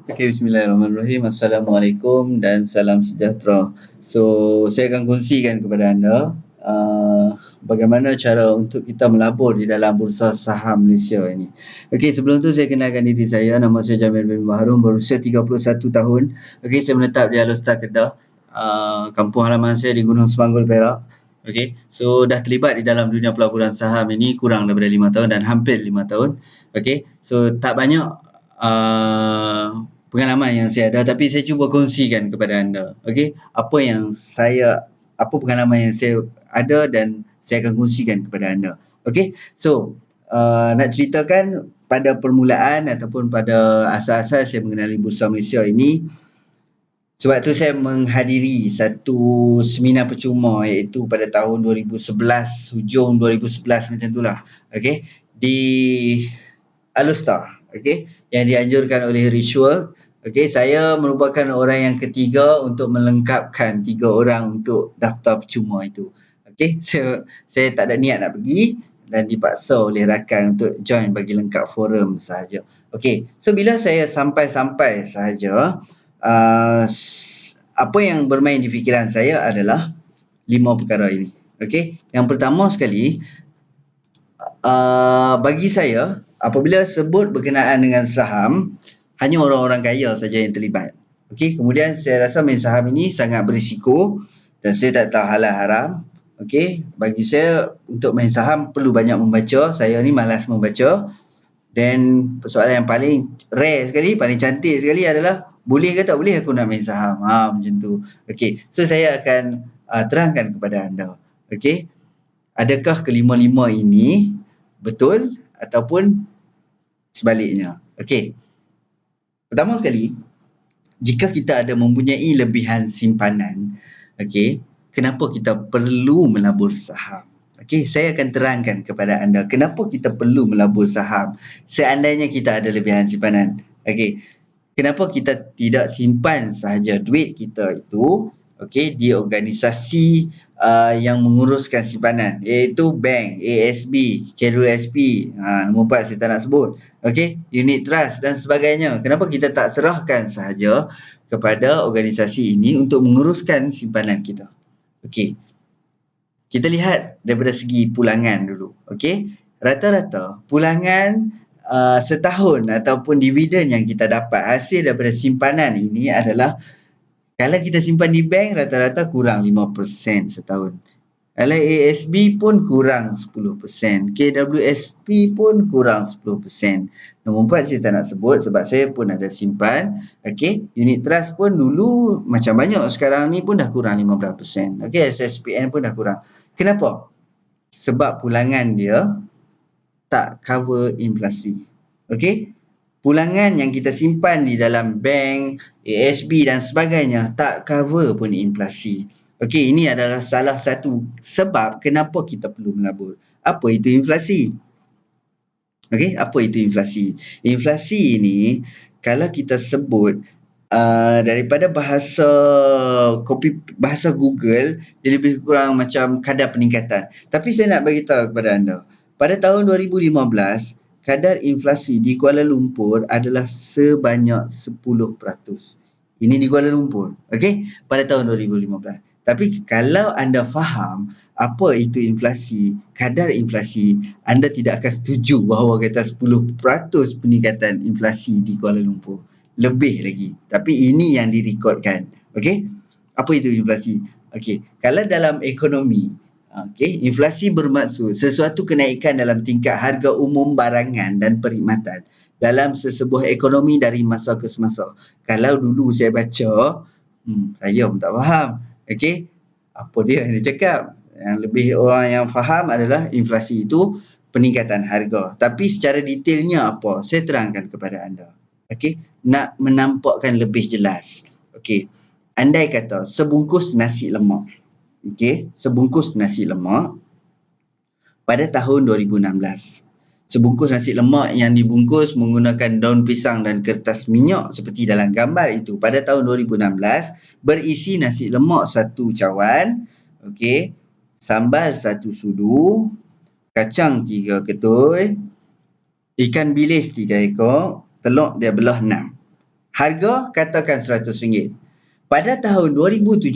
Okay, bismillahirrahmanirrahim. Assalamualaikum dan salam sejahtera. So, saya akan kongsikan kepada anda bagaimana cara untuk kita melabur di dalam bursa saham Malaysia ini. Okey, sebelum tu saya kenalkan diri saya. Nama saya Jamil bin Baharum, berusia 31 tahun. Okey, saya menetap di Alor Star Kedah. Kampung halaman saya di Gunung Semanggul, Perak. Okey, so dah terlibat di dalam dunia pelaburan saham ini kurang daripada 5 tahun dan hampir 5 tahun. Okey, so tak banyak pengalaman yang saya ada, tapi saya cuba kongsikan kepada anda. Okey, apa pengalaman yang saya ada dan saya akan kongsikan kepada anda. Okey, so nak ceritakan pada permulaan ataupun pada asal-asal saya mengenali Bursa Malaysia ini, sebab tu saya menghadiri satu seminar percuma iaitu pada tahun 2011, hujung 2011 macam itulah. Okey, di Alustar, okey, yang dianjurkan oleh Richwork. Okey, saya merupakan orang yang ketiga untuk melengkapkan 3 orang untuk daftar percuma itu. Okey, saya tak ada niat nak pergi dan dipaksa oleh rakan untuk join bagi lengkap forum sahaja. Okey, so bila saya sampai-sampai sahaja, apa yang bermain di fikiran saya adalah 5 perkara ini. Okey, yang pertama sekali, bagi saya, apabila sebut berkenaan dengan saham, hanya orang-orang kaya saja yang terlibat. Okey, kemudian saya rasa main saham ini sangat berisiko dan saya tak tahu halal haram. Okey, bagi saya untuk main saham perlu banyak membaca. Saya ni malas membaca. Dan persoalan yang paling rare sekali, paling cantik sekali adalah boleh ke tak boleh aku nak main saham. Macam tu. Okey, so saya akan terangkan kepada anda. Okey, adakah kelima-lima ini betul ataupun sebaliknya? Okey. Pertama sekali, jika kita ada mempunyai lebihan simpanan, okey, kenapa kita perlu melabur saham? Okey, saya akan terangkan kepada anda kenapa kita perlu melabur saham seandainya kita ada lebihan simpanan. Okey, kenapa kita tidak simpan sahaja duit kita itu, okey, di organisasi yang menguruskan simpanan, iaitu bank, ASB, Career SP, nombor 4 saya tak nak sebut. Okey, unit trust dan sebagainya. Kenapa kita tak serahkan sahaja kepada organisasi ini untuk menguruskan simpanan kita? Okey, kita lihat daripada segi pulangan dulu. Okey, rata-rata pulangan setahun ataupun dividen yang kita dapat hasil daripada simpanan ini adalah, kalau kita simpan di bank rata-rata kurang 5% setahun. Kalau ASB pun kurang 10%, KWSP pun kurang 10%. Nombor 4 saya tak nak sebut sebab saya pun ada simpan. Okey, unit trust pun dulu macam banyak, sekarang ni pun dah kurang 15%. Okey, SSPN pun dah kurang. Kenapa? Sebab pulangan dia tak cover inflasi. Okey, pulangan yang kita simpan di dalam bank, ASB dan sebagainya tak cover pun inflasi. Okey, ini adalah salah satu sebab kenapa kita perlu melabur. Apa itu inflasi? Okey, apa itu inflasi? Inflasi ini kalau kita sebut daripada bahasa Google, dia lebih kurang macam kadar peningkatan. Tapi saya nak bagi tahu kepada anda, pada tahun 2015, kadar inflasi di Kuala Lumpur adalah sebanyak 10%. Ini di Kuala Lumpur, okey, pada tahun 2015. Tapi kalau anda faham apa itu inflasi, kadar inflasi, anda tidak akan setuju bahawa kata 10% peningkatan inflasi di Kuala Lumpur. Lebih lagi. Tapi ini yang direkodkan. Okey? Apa itu inflasi? Okey, kalau dalam ekonomi, okey, inflasi bermaksud sesuatu kenaikan dalam tingkat harga umum barangan dan perkhidmatan dalam sesebuah ekonomi dari masa ke semasa. Kalau dulu saya baca, saya pun tak faham. Okey, apa dia yang dia cakap? Yang lebih orang yang faham adalah inflasi itu peningkatan harga. Tapi secara detailnya apa? Saya terangkan kepada anda. Okey, nak menampakkan lebih jelas. Okey, andai kata sebungkus nasi lemak. Okey, sebungkus nasi lemak pada tahun 2016. Sebungkus nasi lemak yang dibungkus menggunakan daun pisang dan kertas minyak seperti dalam gambar itu pada tahun 2016 berisi nasi lemak 1 cawan, okey, sambal 1 sudu, kacang 3 ketui, ikan bilis 3 ekor, telur dia belah 6. Harga katakan RM100. Pada tahun 2017,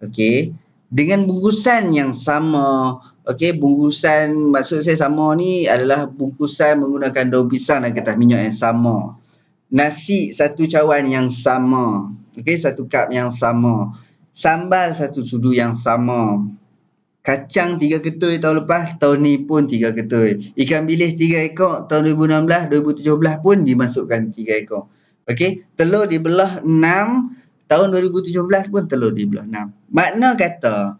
okey, dengan bungkusan yang sama, okey, bungkusan maksud saya sama ni adalah bungkusan menggunakan daun pisang dan getah minyak yang sama. Nasi satu cawan yang sama, okey, satu kap yang sama. Sambal satu sudu yang sama. Kacang 3 ketui tahun lepas, tahun ni pun 3 ketui. Ikan bilis 3 ekor tahun 2016, 2017 pun dimasukkan 3 ekor. Okey, telur dibelah 6, tahun 2017 pun telur dibelah 6. Makna kata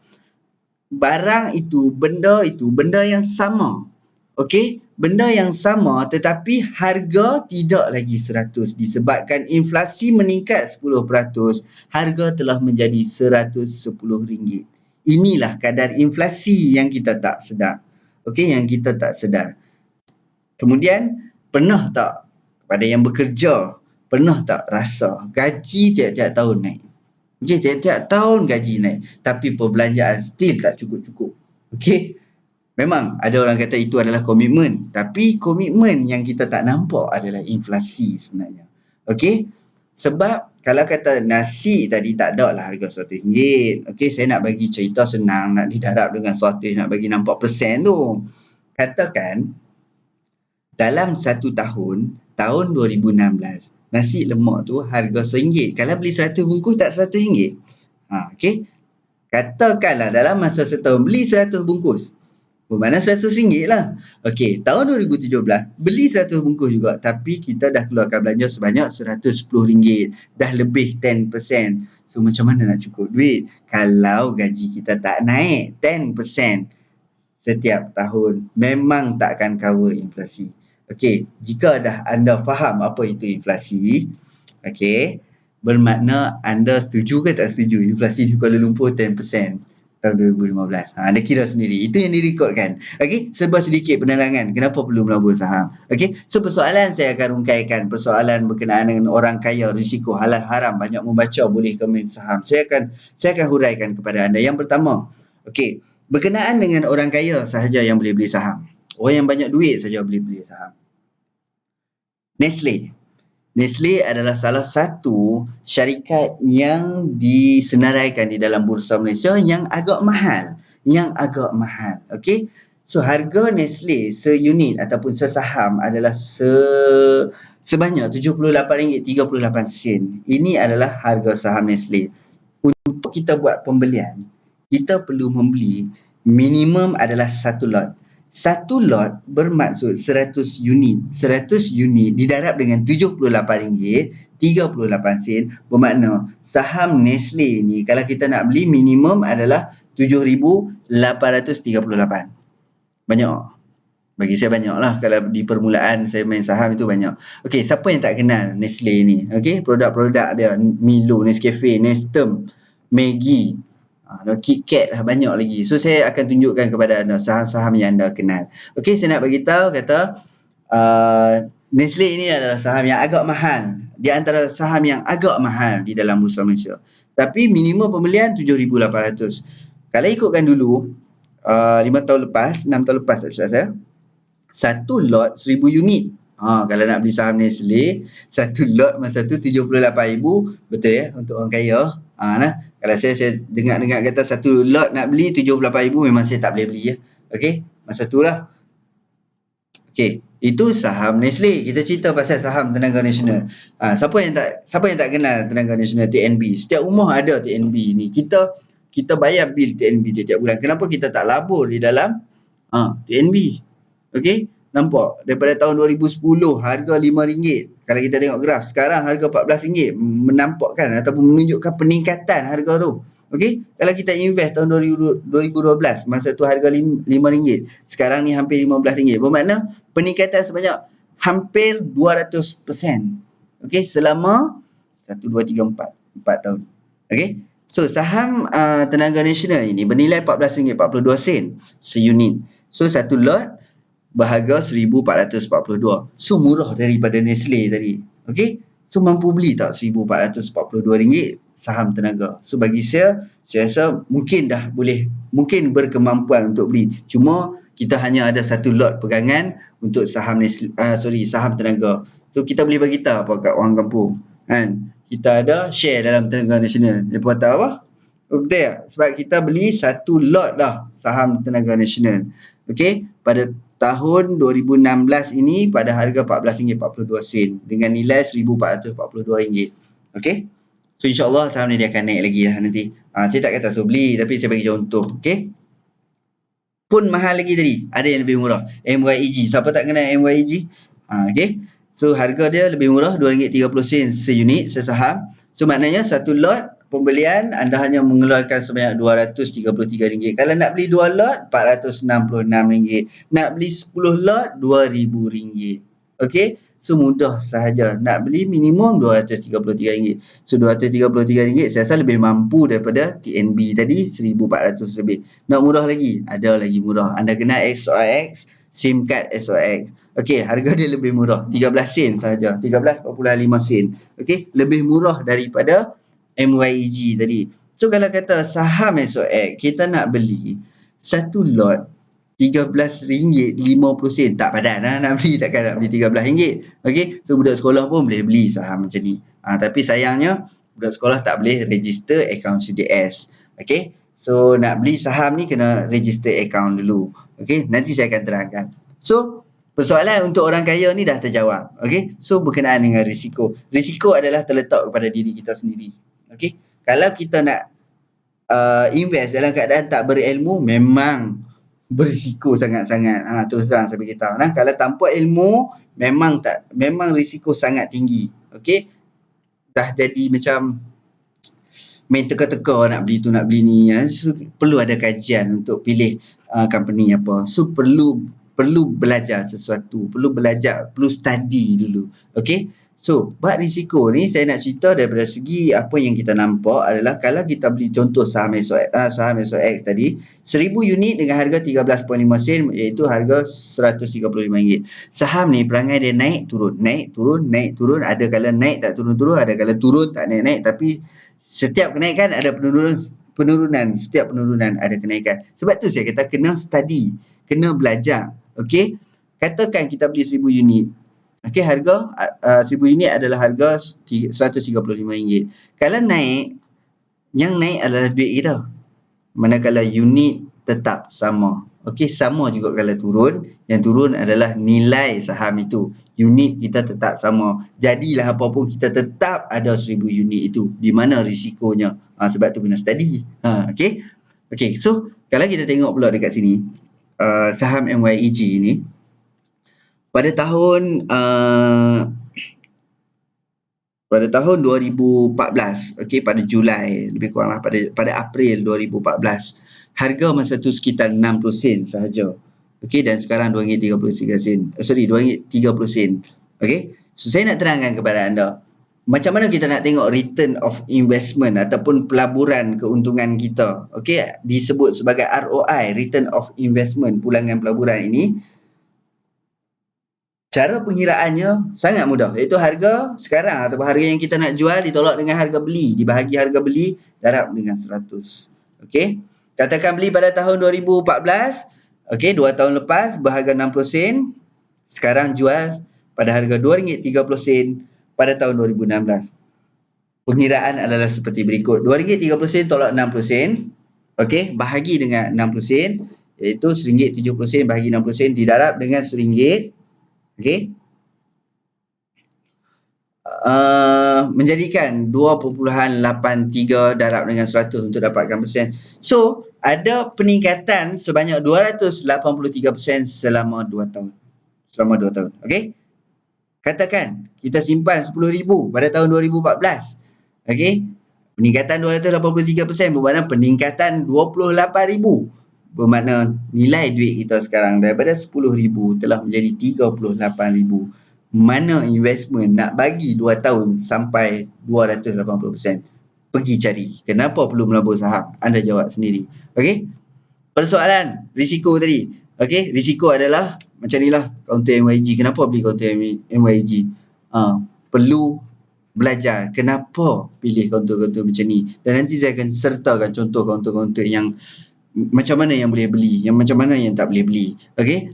barang itu, benda yang sama. Okey, benda yang sama tetapi harga tidak lagi 100 disebabkan inflasi meningkat 10%, harga telah menjadi RM110. Inilah kadar inflasi yang kita tak sedar. Okey, yang kita tak sedar. Kemudian, pernah tak kepada yang bekerja, pernah tak rasa gaji tiap-tiap tahun naik? Okey, tiap-tiap tahun gaji naik. Tapi perbelanjaan still tak cukup-cukup. Okey, memang ada orang kata itu adalah komitmen. Tapi komitmen yang kita tak nampak adalah inflasi sebenarnya. Okey, sebab kalau kata nasi tadi tak ada lah harga RM100. Okey, saya nak bagi cerita senang, nak didarab dengan RM100, nak bagi nampak persen tu. Katakan dalam satu tahun, tahun 2016, nasi lemak tu harga RM1. Kalau beli 100 bungkus tak RM100. Okey. Katakanlah dalam masa setahun beli 100 bungkus. Bermakna RM100 lah. Okey, tahun 2017 beli 100 bungkus juga tapi kita dah keluarkan belanja sebanyak RM110. Dah lebih 10%. So macam mana nak cukup duit kalau gaji kita tak naik 10% setiap tahun? Memang tak akan cover inflasi. Okey, jika dah anda faham apa itu inflasi, okey, bermakna anda setuju ke tak setuju inflasi di Kuala Lumpur 10% tahun 2015. Anda kira sendiri. Itu yang direkodkan. Okey, serba sedikit penerangan kenapa perlu melabur saham. Okey, so persoalan saya akan rungkaikan persoalan berkenaan dengan orang kaya, risiko halal haram, banyak membaca, boleh komen saham. Saya akan huraikan kepada anda. Yang pertama, okey, berkenaan dengan orang kaya sahaja yang boleh beli saham. Orang yang banyak duit saja boleh beli saham. Nestle adalah salah satu syarikat yang disenaraikan di dalam Bursa Malaysia yang agak mahal. Okey. So harga Nestle seunit ataupun sesaham adalah sebanyak RM78.38. Ini adalah harga saham Nestle. Untuk kita buat pembelian, kita perlu membeli minimum adalah satu lot. Satu lot bermaksud 100 unit. 100 unit didarab dengan RM78.38, bermakna saham Nestle ni kalau kita nak beli minimum adalah RM7,838. Banyak. Bagi saya banyak lah. Kalau di permulaan saya main saham itu banyak. Okey, siapa yang tak kenal Nestle ni? Okey, produk-produk dia Milo, Nescafe, Nestum, Maggi, KitKat lah, banyak lagi. So saya akan tunjukkan kepada anda saham-saham yang anda kenal. Okey, saya nak bagi tahu kata Nestle ini adalah saham yang agak mahal. Di antara saham yang agak mahal di dalam Bursa Malaysia. Tapi minimum pembelian RM7,800. Kalau ikutkan dulu 5 tahun lepas, 6 tahun lepas tak silap saya, satu lot 1,000 unit. Kalau nak beli saham Nestle, satu lot masa tu RM78,000, betul ya, untuk orang kaya. Kalau saya dengar kata satu lot nak beli RM78,000, memang saya tak boleh beli ya. Okey, masa tu lah. Okey, itu saham Nestle. Kita cerita pasal saham Tenaga Nasional. Siapa yang tak kenal Tenaga Nasional, TNB? Setiap rumah ada TNB ni. Kita bayar bil TNB tiap bulan. Kenapa kita tak labur di dalam TNB? Okey, nampak daripada tahun 2010 harga RM5. Kalau kita tengok graf, sekarang harga RM14. Menampakkan ataupun menunjukkan peningkatan harga tu. Okey, kalau kita invest tahun 2012, masa tu harga RM5. Sekarang ni hampir RM15. Bermakna peningkatan sebanyak hampir 200%. Okey, selama 1, 2, 3, 4 tahun. Okey. So saham Tenaga Nasional ini bernilai RM14.42 seunit. So satu lot berharga RM1,442. So murah daripada Nestle tadi. Okey. So mampu beli tak RM1,442 saham Tenaga? So bagi saya rasa mungkin berkemampuan untuk beli. Cuma kita hanya ada satu lot pegangan untuk saham saham Tenaga. So kita boleh bagi tahu apa kat orang kampung. Kan? Kita ada share dalam Tenaga Nasional. Dia kata apa? Oh, betul tak? Sebab kita beli satu lot dah saham Tenaga Nasional. Okey, pada tahun 2016 ini pada harga RM14.42 dengan nilai RM1,442. Okey. So insya-Allah saham ni dia akan naik lagi lah nanti. Saya tak kata so beli tapi saya bagi contoh. Okey. Pun mahal lagi tadi. Ada yang lebih murah. MYEG. Siapa tak kenal MYEG? Okey. So harga dia lebih murah RM2.30 seunit sesaham. So maknanya satu lot pembelian anda hanya mengeluarkan sebanyak RM233. Kalau nak beli 2 lot RM466. Nak beli 10 lot RM2,000. Okey. So mudah sahaja. Nak beli minimum RM233. So RM233 saya rasa lebih mampu daripada TNB tadi RM1,400 lebih. Nak murah lagi? Ada lagi murah. Anda kena SOX, SIM card SOX. Okey, harga dia lebih murah. 13 sen sahaja. 13.5 sen. Okey, lebih murah daripada MYEG tadi. So kalau kata saham SOX, kita nak beli satu lot RM13.50. Tak padan lah nak beli. Takkan nak beli RM13. Okey. So budak sekolah pun boleh beli saham macam ni. Tapi sayangnya budak sekolah tak boleh register akaun CDS. Okey. So nak beli saham ni kena register akaun dulu. Okey. Nanti saya akan terangkan. So persoalan untuk orang kaya ni dah terjawab. Okey. So berkenaan dengan risiko. Risiko adalah terletak kepada diri kita sendiri. Okey. Kalau kita nak invest dalam keadaan tak berilmu, memang berisiko sangat-sangat. Terus terang saya beritahu. Kalau tanpa ilmu, memang risiko sangat tinggi. Okey. Dah jadi macam main teka-teka nak beli tu nak beli ni. So, perlu ada kajian untuk pilih company apa. So perlu belajar sesuatu, perlu study dulu. Okey. So, bab risiko ni saya nak cerita daripada segi apa yang kita nampak adalah kalau kita beli contoh saham SOX tadi, 1000 unit dengan harga 13.5 sen iaitu harga RM135. Saham ni perangai dia naik turun, ada kala naik tak turun-turun, ada kala turun tak naik-naik, tapi setiap kenaikan ada penurunan, setiap penurunan ada kenaikan. Sebab tu saya kata kena study, kena belajar. Okey. Katakan kita beli 1000 unit. Okey, harga 1000 unit adalah harga RM135. Kalau naik, yang naik adalah duit kita. Manakala unit tetap sama. Okey, sama juga kalau turun. Yang turun adalah nilai saham itu. Unit kita tetap sama. Jadilah apa pun kita tetap ada 1000 unit itu. Di mana risikonya? Sebab tu kena study. Okey. Okey, so kalau kita tengok pula dekat sini, saham MYEG ni, pada tahun 2014, okey, pada Julai lebih kuranglah pada April 2014, harga masa tu sekitar 60 sen sahaja. Okey, dan sekarang RM2.33. RM2.30. Okey. So saya nak terangkan kepada anda macam mana kita nak tengok return of investment ataupun pelaburan keuntungan kita. Okey, disebut sebagai ROI, return of investment, pulangan pelaburan ini. Cara pengiraannya sangat mudah, iaitu harga sekarang atau harga yang kita nak jual ditolak dengan harga beli, dibahagi harga beli darab dengan 100. Okey. Katakan beli pada tahun 2014, okey, 2 tahun lepas berharga 60 sen, sekarang jual pada harga RM2.30 pada tahun 2016. Pengiraan adalah seperti berikut. RM2.30 tolak 60 sen, okey, bahagi dengan 60 sen, iaitu RM1.70 bahagi 60 sen didarab dengan RM1. Okey. Menjadikan 2.83 darab dengan 100 untuk dapatkan persen. So, ada peningkatan sebanyak 283% selama 2 tahun. Selama 2 tahun. Okey. Katakan kita simpan RM10,000 pada tahun 2014. Okey. Peningkatan 283% bermakna peningkatan RM28,000. Bermakna nilai duit kita sekarang daripada RM10,000 telah menjadi RM38,000. Mana investment nak bagi 2 tahun sampai 280%? Pergi cari. Kenapa perlu melabur saham? Anda jawab sendiri. Okey? Persoalan risiko tadi. Okey? Risiko adalah macam inilah kaunter MYEG. Kenapa beli kaunter MYEG? Perlu belajar kenapa pilih kaunter-kaunter macam ni. Dan nanti saya akan sertakan contoh kaunter-kaunter yang macam mana yang boleh beli, yang macam mana yang tak boleh beli. Okey?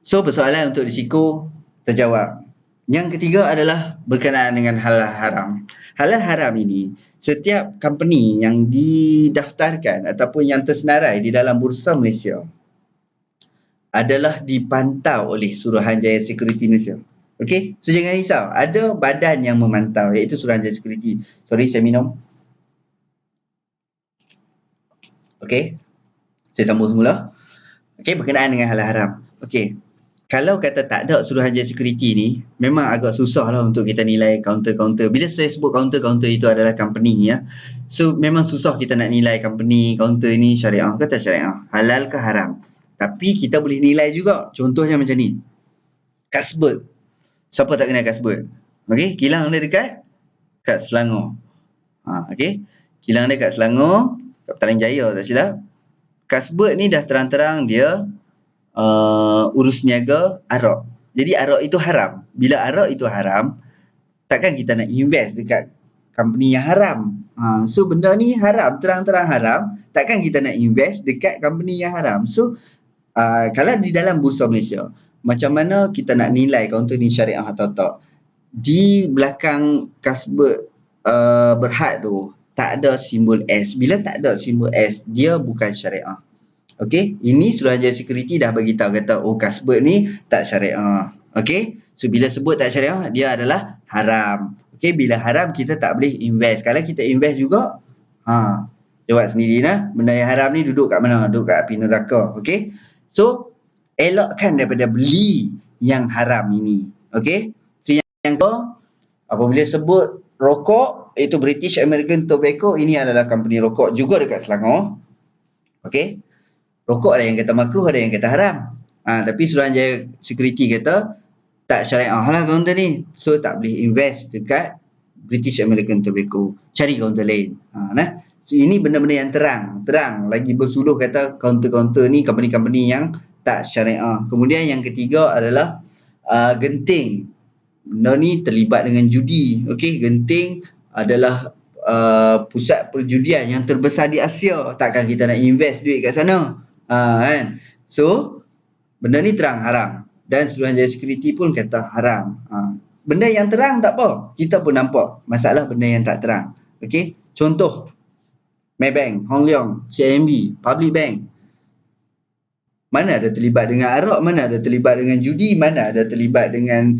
So persoalan untuk risiko terjawab. Yang ketiga adalah berkenaan dengan halal haram. Halal haram ini, setiap company yang didaftarkan ataupun yang tersenarai di dalam Bursa Malaysia adalah dipantau oleh Suruhanjaya Security Malaysia. Okey, so jangan risau. Ada badan yang memantau iaitu Suruhanjaya Security. Sorry, saya minum. Okey, saya sambung semula. Okey, berkenaan dengan halal haram. Okey, kalau kata tak ada Suruhanjaya Security ni, memang agak susah lah untuk kita nilai kaunter-kaunter. Bila saya sebut kaunter-kaunter itu adalah company ya. So memang susah kita nak nilai company, kaunter ni syariah ke tak syariah, halal ke haram. Tapi kita boleh nilai juga. Contohnya macam ni. Kasbert. Siapa tak kenal Kasbert? Okey, kilang dia kat Selangor. Okey. Kilang dia kat Selangor, kat Petaling Jaya tak silap. Kasbert ni dah terang-terang dia urus niaga arak. Jadi arak itu haram. Bila arak itu haram, takkan kita nak invest dekat company yang haram. So benda ni haram, terang-terang haram, takkan kita nak invest dekat company yang haram. So kalau di dalam Bursa Malaysia, macam mana kita nak nilai kaunter ni syariah atau tak? Di belakang Kasbert Berhad tu tak ada simbol S. Bila tak ada simbol S, dia bukan syariah. Okey, ini Suruhanjaya Security dah bagi tahu kata Kasbert ni tak syariah. Okey, so bila sebut tak syariah, dia adalah haram. Okey, bila haram kita tak boleh invest. Kalau kita invest juga, jawab sendiri lah. Benda yang haram ni duduk kat mana? Duduk kat api neraka. Okey, so elakkan daripada beli yang haram ini. Okey, so yang kedua, apabila sebut rokok, iaitu British American Tobacco, ini adalah company rokok juga dekat Selangor. Okey, rokok ada yang kata makruh, ada yang kata haram. Tapi Suruhanjaya Security kata tak syariah lah kaunter ni. So tak boleh invest dekat British American Tobacco. Cari kaunter lain. So ini benda-benda yang terang lagi bersuluh kata kaunter-kaunter ni company-company yang tak syariah. Kemudian yang ketiga adalah Genting. Benda ni terlibat dengan judi. Okey, Genting adalah pusat perjudian yang terbesar di Asia. Takkan kita nak invest duit kat sana. Kan? So benda ni terang haram. Dan Suruhanjaya Security pun kata haram. Benda yang terang tak apa, kita pun nampak. Masalah benda yang tak terang. Okey, contoh Maybank, Hong Leong, CIMB, Public Bank. Mana ada terlibat dengan arak, mana ada terlibat dengan judi, mana ada terlibat dengan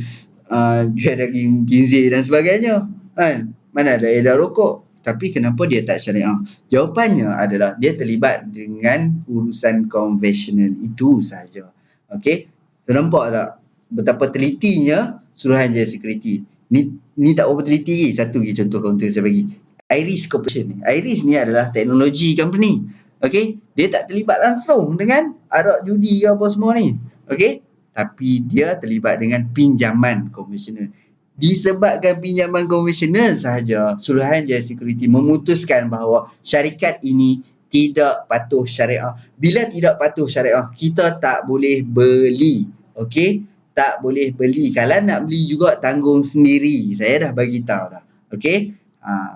jual daging khinzir dan sebagainya. Kan? Mana ada edar rokok. Tapi kenapa dia tak syariah? Jawapannya adalah dia terlibat dengan urusan konvensional itu sahaja. Okey, so nampak tak betapa telitinya Suruhanjaya Security. Ni tak berapa teliti. Satu lagi contoh kaunter saya bagi. Iris Corporation. Iris ni adalah teknologi company. Okey, dia tak terlibat langsung dengan arak judi ke apa semua ni. Okey, tapi dia terlibat dengan pinjaman konvensional. Disebabkan pinjaman konvensional sahaja, Suruhanjaya Security memutuskan bahawa syarikat ini tidak patuh syariah. Bila tidak patuh syariah, kita tak boleh beli. Okey, tak boleh beli. Kalau nak beli juga tanggung sendiri. Saya dah bagi tahu dah. Okey,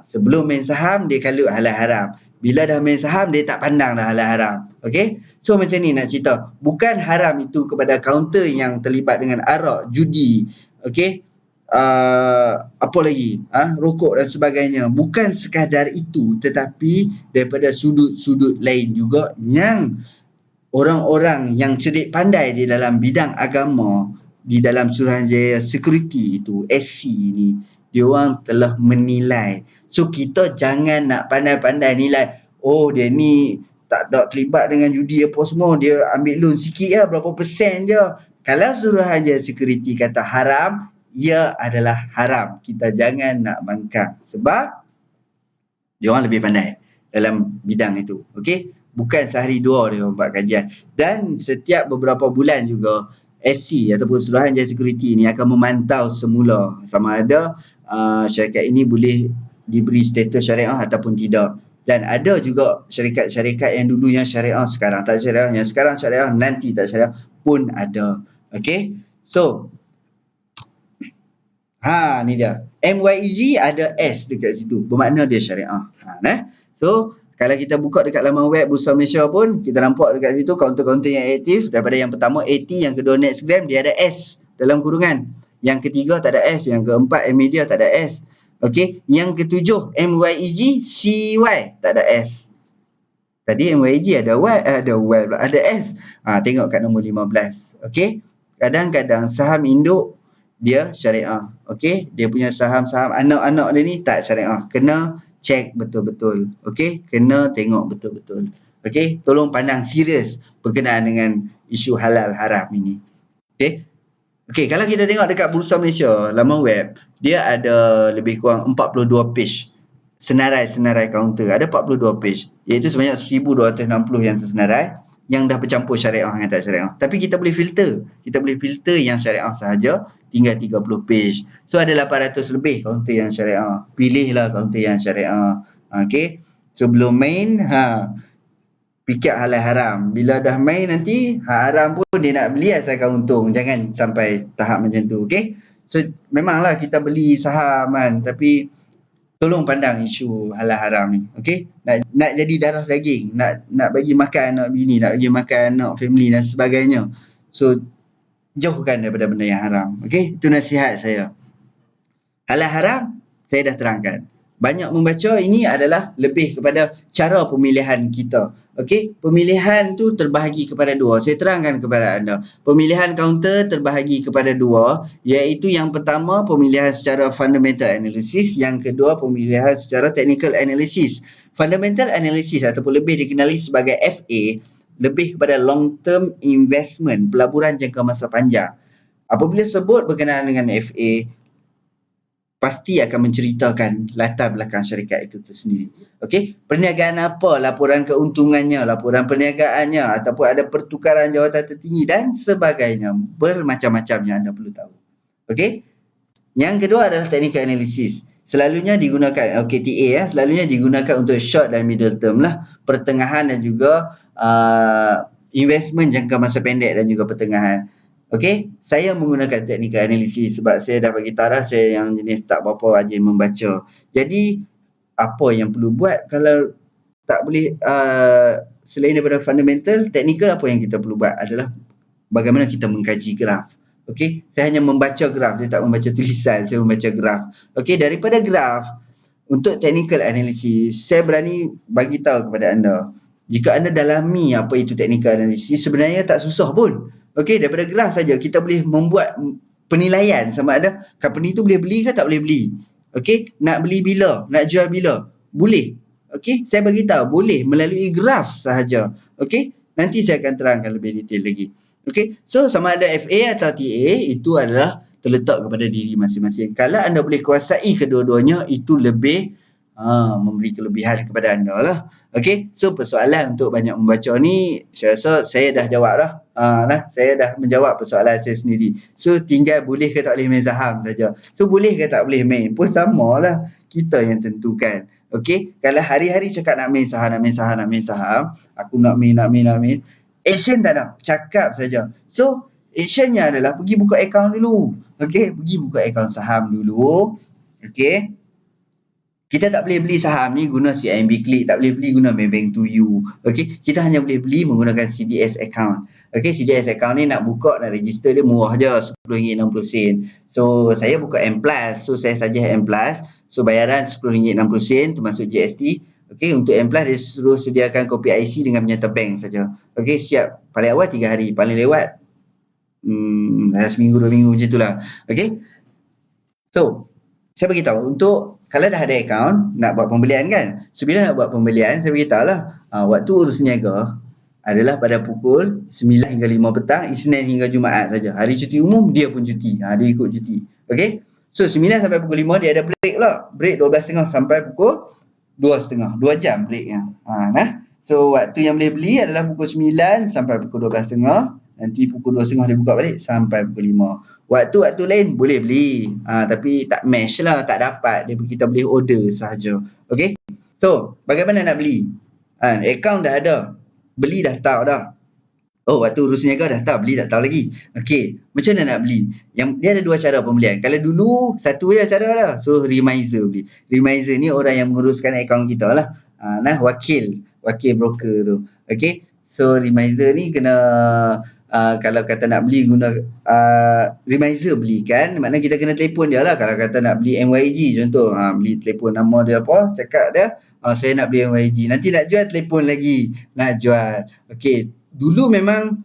sebelum main saham dia kalut halal haram. Bila dah main saham dia tak pandang dah halal haram. Okey, so macam ni nak cerita. Bukan haram itu kepada kaunter yang terlibat dengan arak, judi, okey, apa lagi, rokok dan sebagainya. Bukan sekadar itu, tetapi daripada sudut-sudut lain juga yang orang-orang yang cerdik pandai di dalam bidang agama, di dalam Suruhanjaya Security itu, SC ni, dia orang telah menilai. So kita jangan nak pandai-pandai nilai, oh dia ni tak ada terlibat dengan judi apa semua, dia ambil loan sikit lah, berapa persen je. Kalau Suruhanjaya Security kata haram, ia adalah haram. Kita jangan nak bangkang. Sebab dia orang lebih pandai dalam bidang itu. Okey? Bukan sehari dua dia buat kajian. Dan setiap beberapa bulan juga SC ataupun Suruhanjaya Security ni akan memantau semula sama ada syarikat ini boleh diberi status syariah ataupun tidak. Dan ada juga syarikat-syarikat yang dulunya syariah sekarang tak syariah, yang sekarang syariah nanti tak syariah pun ada. Okey? So ni dia. MYEG ada S dekat situ. Bermakna dia syariah. So, kalau kita buka dekat laman web Bursa Malaysia pun, kita nampak dekat situ kaunter-kaunter yang aktif. Daripada yang pertama 80, yang kedua Nextgram, dia ada S dalam kurungan. Yang ketiga tak ada S. Yang keempat Media tak ada S. Okey. Yang ketujuh MYEG CY tak ada S. Tadi MYEG ada Y, ada S. Tengok kat nombor 15. Okey. Kadang-kadang saham induk dia syariah. Okey. Dia punya saham-saham anak-anak dia ni tak syariah. Kena check betul-betul. Okey. Kena tengok betul-betul. Okey. Tolong pandang serius berkenaan dengan isu halal haram ini. Okey. Okey, kalau kita tengok dekat Bursa Malaysia, laman web, dia ada lebih kurang 42 page senarai-senarai kaunter. Ada 42 page, iaitu sebanyak 1260 yang tersenarai, yang dah bercampur syariah dengan tak syariah. Tapi kita boleh filter. Kita boleh filter yang syariah sahaja, tinggal 30 page. So ada 800 lebih kaunter yang syariah. Pilihlah kaunter yang syariah. Okey. Sebelum main, fikir halal haram. Bila dah main nanti, haram pun dia nak beli asalkan untung. Jangan sampai tahap macam tu. Okay? So, memanglah kita beli saham kan. Tapi, tolong pandang isu halal haram ni. Okay? Nak jadi darah daging. Nak bagi makan anak bini. Nak bagi makan anak family dan sebagainya. So, jauhkan daripada benda yang haram. Okay? Itu nasihat saya. Halal haram, saya dah terangkan. Banyak membaca ini adalah lebih kepada cara pemilihan kita. Okey, pemilihan tu terbahagi kepada dua. Saya terangkan kepada anda. Pemilihan kaunter terbahagi kepada dua, iaitu yang pertama pemilihan secara fundamental analysis, yang kedua pemilihan secara technical analysis. Fundamental analysis ataupun lebih dikenali sebagai FA, lebih kepada long term investment, pelaburan jangka masa panjang. Apabila sebut berkenaan dengan FA, pasti akan menceritakan latar belakang syarikat itu tersendiri. Okey, perniagaan apa, laporan keuntungannya, laporan perniagaannya, ataupun ada pertukaran jawatan tertinggi dan sebagainya. Bermacam-macam yang anda perlu tahu. Okey, yang kedua adalah technical analysis. Selalunya digunakan, TA selalunya digunakan untuk short dan middle term lah, pertengahan dan juga investment jangka masa pendek dan juga pertengahan. Okey, saya menggunakan technical analysis sebab saya dah bagi tahu dah, saya yang jenis tak berapa rajin membaca. Jadi, apa yang perlu buat kalau tak boleh, selain daripada fundamental, technical, apa yang kita perlu buat adalah bagaimana kita mengkaji graf. Okey, saya hanya membaca graf, saya tak membaca tulisan, saya membaca graf. Okey, daripada graf, untuk technical analysis, saya berani bagi tahu kepada anda, jika anda dalami apa itu technical analysis, sebenarnya tak susah pun. Okey, daripada graf saja kita boleh membuat penilaian sama ada company tu boleh beli ke tak boleh beli. Okey, nak beli bila, nak jual bila, boleh. Okey, saya bagi tahu boleh melalui graf sahaja. Okey, nanti saya akan terangkan lebih detail lagi. Okey, so sama ada FA atau TA itu adalah terletak kepada diri masing-masing. Kalau anda boleh kuasai kedua-duanya, itu lebih memberi kelebihan kepada anda lah. Okey, so persoalan untuk banyak membaca ni, saya rasa saya dah jawab dah. Saya dah menjawab persoalan saya sendiri. So tinggal boleh ke tak boleh main saham saja. So boleh ke tak boleh main pun samalah, kita yang tentukan. Okey, kalau hari-hari cakap nak main saham, aku nak main, action tak ada, cakap saja. So actionnya adalah pergi buka akaun dulu. Okey, pergi buka akaun saham dulu. Okey, kita tak boleh beli saham ni guna CIMB Click, tak boleh beli guna Maybank to You. Okey, kita hanya boleh beli menggunakan CDS account. Okey, CDS account ni nak buka, nak register dia murah je, RM10.60. So saya buka M+, so saya suggest M+. So bayaran RM10.60 termasuk GST. Okey, untuk M+, dia suruh sediakan kopi IC dengan penyerta bank saja. Okey, siap. Paling awal 3 hari, paling lewat seminggu 2 minggu macam itulah. Okey. So, saya beritahu untuk kalau dah ada akaun nak buat pembelian kan. So bila nak buat pembelian, saya beritahu lah, waktu urus niaga adalah pada pukul 9 hingga 5 petang, Isnin hingga Jumaat saja. Hari cuti umum dia pun cuti. Dia ikut cuti. Okey. So 9 sampai pukul 5 dia ada break lah. Break 12.30 sampai pukul 2.30. 2 jam breaknya. So waktu yang boleh beli adalah pukul 9 sampai pukul 12.30. Nanti pukul 2.30 dia buka balik sampai pukul 5. Waktu-waktu lain boleh beli. Tapi tak match lah, tak dapat. Kita boleh order sahaja. Okey. So, bagaimana nak beli? Akaun dah ada. Beli dah tahu dah. Oh, waktu urus niaga dah tahu, beli tak tahu lagi. Okey, macam mana nak beli? Dia ada dua cara pembelian. Kalau dulu, satu je cara lah. Suruh Remizer beli. Remizer ni orang yang menguruskan akaun kita lah. Wakil broker tu. Okey. So, Remizer ni kena kalau kata nak beli guna Remizer beli kan, maknanya kita kena telefon dia lah. Kalau kata nak beli MYG contoh, beli telefon nama dia apa, cakap dia, saya nak beli MYG. Nanti nak jual telefon lagi, nak jual. Okey, dulu memang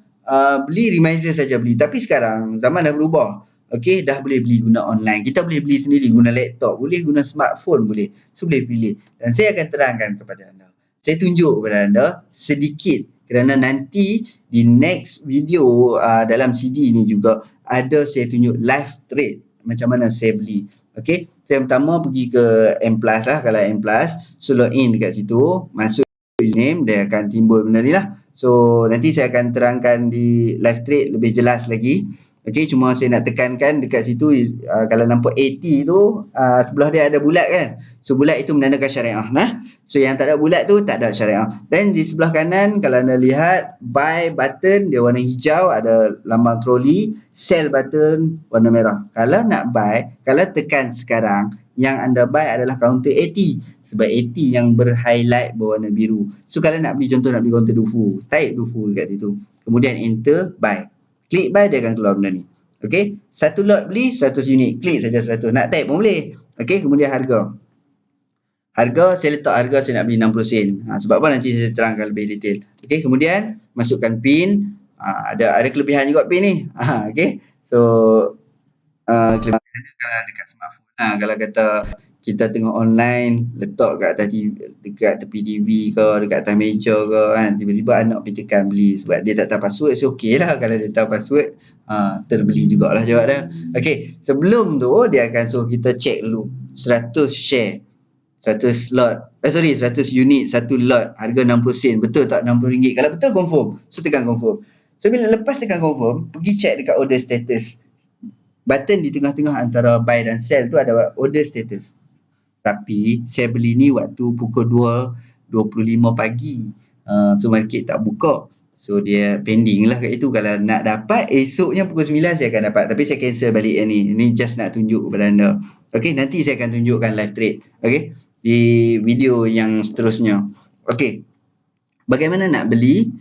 beli Remizer saja beli, tapi sekarang zaman dah berubah. Okey, dah boleh beli guna online. Kita boleh beli sendiri guna laptop, boleh guna smartphone boleh. So boleh pilih. Dan saya akan terangkan kepada anda. Saya tunjuk kepada anda sedikit kerana nanti di next video dalam CD ni juga ada saya tunjuk live trade macam mana saya beli. Okey, saya pertama pergi ke M Plus lah. Kalau M Plus, so login dekat situ, masuk username, dia akan timbul benda ni lah. So nanti saya akan terangkan di live trade lebih jelas lagi. Okey, cuma saya nak tekankan dekat situ kalau nampak 80 tu sebelah dia ada bulat kan. So bulat itu menandakan syariah. Nah, so yang tak ada bulat tu tak ada syariah. Dan di sebelah kanan kalau anda lihat buy button dia warna hijau, ada lambang troli, sell button warna merah. Kalau nak buy, kalau tekan sekarang, yang anda buy adalah counter 80 sebab 80 yang berhighlight berwarna biru. So kalau nak beli, contoh nak beli counter Dufu, type Dufu dekat situ. Kemudian enter buy. Klik buy, dia akan keluar benda ni. Okey, satu lot beli 100 unit, klik saja 100. Nak type pun boleh. Okey, kemudian harga. Harga, saya letak harga saya nak beli 60 sen. Sebab apa nanti saya terangkan lebih detail. Okey, kemudian masukkan pin. Ada kelebihan juga pin ni. Okey. So kelebihan kalau dekat smartphone. Kalau kata kita tengok online, letak kat atas TV, dekat tepi TV ke, dekat atas meja ke kan, tiba-tiba anak pergi tekan beli sebab dia tak tahu password. So okey lah kalau dia tahu password, terbeli jugalah jawab dia. Okey, sebelum tu dia akan suruh kita check dulu 100 share, 100 lot, 100 unit, satu lot, harga 60 sen. Betul tak RM60? Kalau betul confirm. So tekan confirm. So bila lepas tekan confirm, pergi check dekat order status. Button di tengah-tengah antara buy dan sell tu ada order status. Tapi saya beli ni waktu pukul 2.25 pagi. So market tak buka. So dia pending lah kat itu. Kalau nak dapat esoknya pukul 9 saya akan dapat. Tapi saya cancel balik yang ni. Ini just nak tunjuk kepada anda. Okey, nanti saya akan tunjukkan live trade. Okey, di video yang seterusnya. Okey, bagaimana nak beli?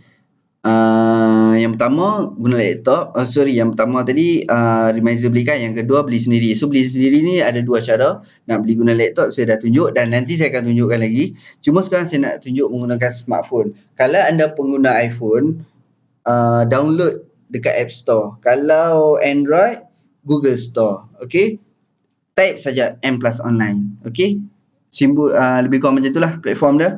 Yang pertama guna laptop. Yang pertama tadi Remizer beli kan. Yang kedua beli sendiri. So beli sendiri ni ada dua cara. Nak beli guna laptop saya dah tunjuk dan nanti saya akan tunjukkan lagi. Cuma sekarang saya nak tunjuk menggunakan smartphone. Kalau anda pengguna iPhone, download dekat App Store. Kalau Android, Google Store. Okey, type saja M Plus Online. Okey, simbol lebih kurang macam itulah platform dia.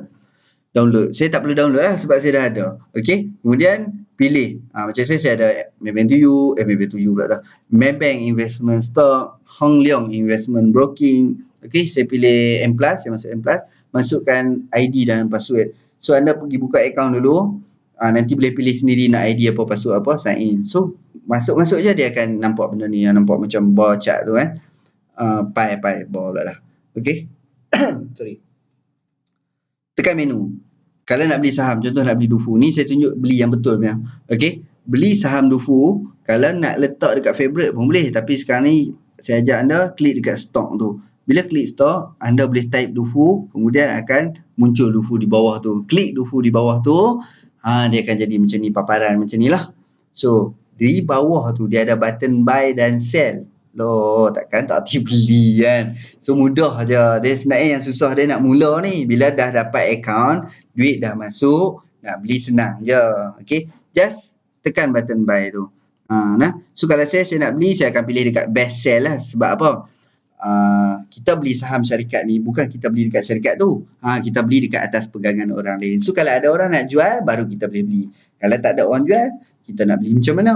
Download. Saya tak perlu download lah sebab saya dah ada. Okey. Kemudian pilih. Macam saya ada Maybank Tuju pula dah. Maybank Investment Stock, Hong Leong Investment Broking. Okey, saya pilih M+, saya masuk M+, masukkan ID dan password. So anda pergi buka account dulu. Nanti boleh pilih sendiri nak ID apa, password apa, sign in. So masuk-masuk je dia akan nampak benda ni, yang nampak macam bar chart tu kan. Bar pula dah. Okey. Sorry. Tekan menu. Kalau nak beli saham, contoh nak beli Dufu. Ni saya tunjuk beli yang betul punya. Okey. Beli saham Dufu, kalau nak letak dekat favorite pun boleh. Tapi sekarang ni saya ajak anda klik dekat stock tu. Bila klik stock, anda boleh type Dufu, kemudian akan muncul Dufu di bawah tu. Klik Dufu di bawah tu, dia akan jadi macam ni, paparan macam ni lah. So, di bawah tu dia ada button buy dan sell. Loh, takkan tak hati beli kan. So mudah aja. Dia sebenarnya yang susah dia nak mula ni. Bila dah dapat account, duit dah masuk, nak beli senang je. Okay, just tekan button buy tu. So kalau saya nak beli, saya akan pilih dekat best sell lah. Sebab apa? Kita beli saham syarikat ni bukan kita beli dekat syarikat tu. Kita beli dekat atas pegangan orang lain. So kalau ada orang nak jual, baru kita boleh beli. Kalau tak ada orang jual, kita nak beli macam mana?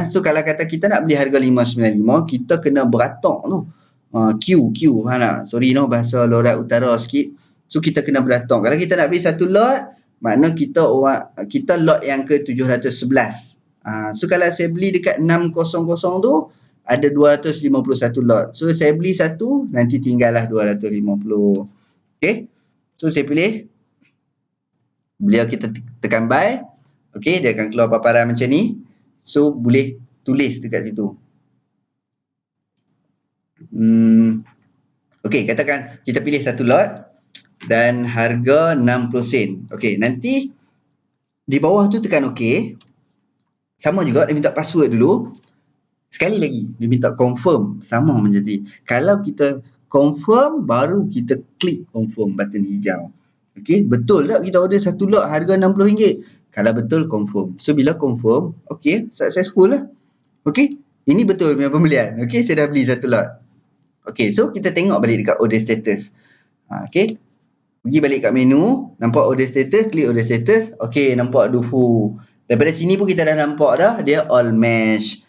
So kalau kata kita nak beli harga 595, kita kena beratok tu. Q, sorry bahasa lorat utara sikit. So kita kena beratok. Kalau kita nak beli satu lot, makna kita lot yang ke 711. So kalau saya beli dekat 600 tu, ada 251 lot. So saya beli satu, nanti tinggallah 250. Okay. So saya pilih. Beliau kita tekan buy. Okay, dia akan keluar paparan macam ni. So boleh tulis dekat situ. Okay, katakan kita pilih satu lot dan harga 60 sen. Okay, nanti di bawah tu tekan OK. Sama juga dia minta password dulu. Sekali lagi dia minta confirm, sama menjadi. Kalau kita confirm baru kita klik confirm button hijau. Okey, betul tak kita order satu lot harga RM60? Kalau betul confirm. So bila confirm, okey, successful lah. Okey, ini betul punya pembelian. Okey, saya dah beli satu lot. Okey, so kita tengok balik dekat order status. Okey, pergi balik kat menu, nampak order status, klik order status. Okey, nampak Dufu. Daripada sini pun kita dah nampak dah, dia all match.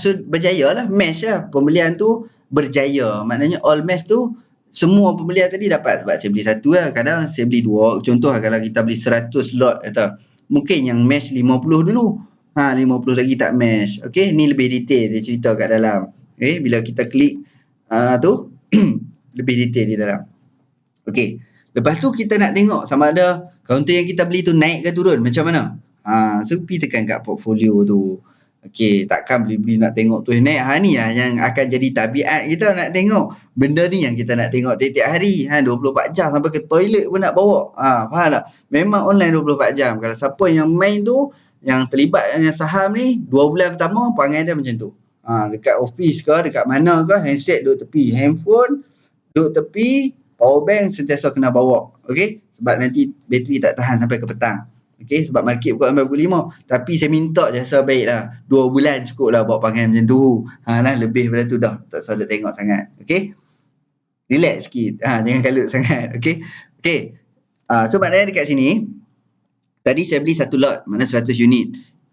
So berjaya lah, match lah. Pembelian tu berjaya. Maknanya all match tu, semua pembelian tadi dapat. Sebab saya beli satu lah. Kadang saya beli dua. Contoh lah, kalau kita beli 100 lot, kata, mungkin yang match 50 dulu. 50 lagi tak match. Okey, ni lebih detail dia cerita kat dalam. Okay, bila kita klik tu, lebih detail di dalam. Okey. Lepas tu kita nak tengok sama ada kaunter yang kita beli tu naik ke turun, macam mana. So pergi tekan kat portfolio tu. Okey, takkan beli-beli nak tengok tu naik. Ni lah yang akan jadi tabiat kita nak tengok. Benda ni yang kita nak tengok tiap-tiap hari. 24 jam sampai ke toilet pun nak bawa. Faham tak? Memang online 24 jam. Kalau siapa yang main tu, yang terlibat dengan saham ni, 2 bulan pertama perangai dia macam tu. Dekat office ke, dekat mana ke, handset duduk tepi. Handphone duduk tepi, power bank sentiasa kena bawa. Okey? Sebab nanti bateri tak tahan sampai ke petang. Okey? Sebab market buka sampai pukul 5. Tapi saya minta jasa baiklah. 2 bulan cukup lah bawa panggil macam tu. Lebih daripada tu dah tak salah tengok sangat. Okey? Relax sikit. Jangan kalut sangat. Okey? Okey. So maknanya dekat sini, tadi saya beli satu lot, maknanya 100 unit.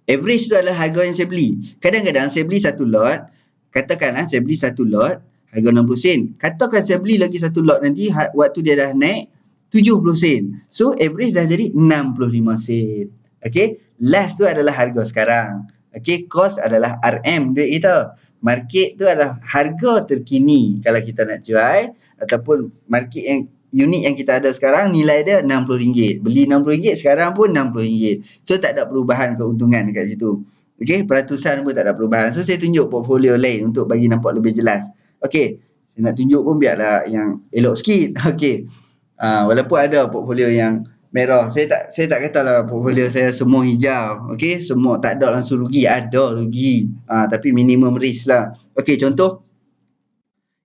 Average tu adalah harga yang saya beli. Kadang-kadang saya beli satu lot, katakanlah saya beli satu lot, harga 60 sen. Katakan saya beli lagi satu lot nanti, waktu dia dah naik 70 sen. So average dah jadi 65 sen. Okay, last tu adalah harga sekarang. Okay, cost adalah RM duit kita. Market tu adalah harga terkini kalau kita nak jual, ataupun market yang unit yang kita ada sekarang nilai dia RM60. Beli RM60, sekarang pun RM60. So tak ada perubahan keuntungan dekat situ. Okey, peratusan pun tak ada perubahan. So saya tunjuk portfolio lain untuk bagi nampak lebih jelas. Okey, saya nak tunjuk pun biarlah yang elok sikit. Okey. Walaupun ada portfolio yang merah, saya tak katalah portfolio saya semua hijau. Okey, semua tak ada langsung rugi, ada rugi. Tapi minimum risk lah. Okey, contoh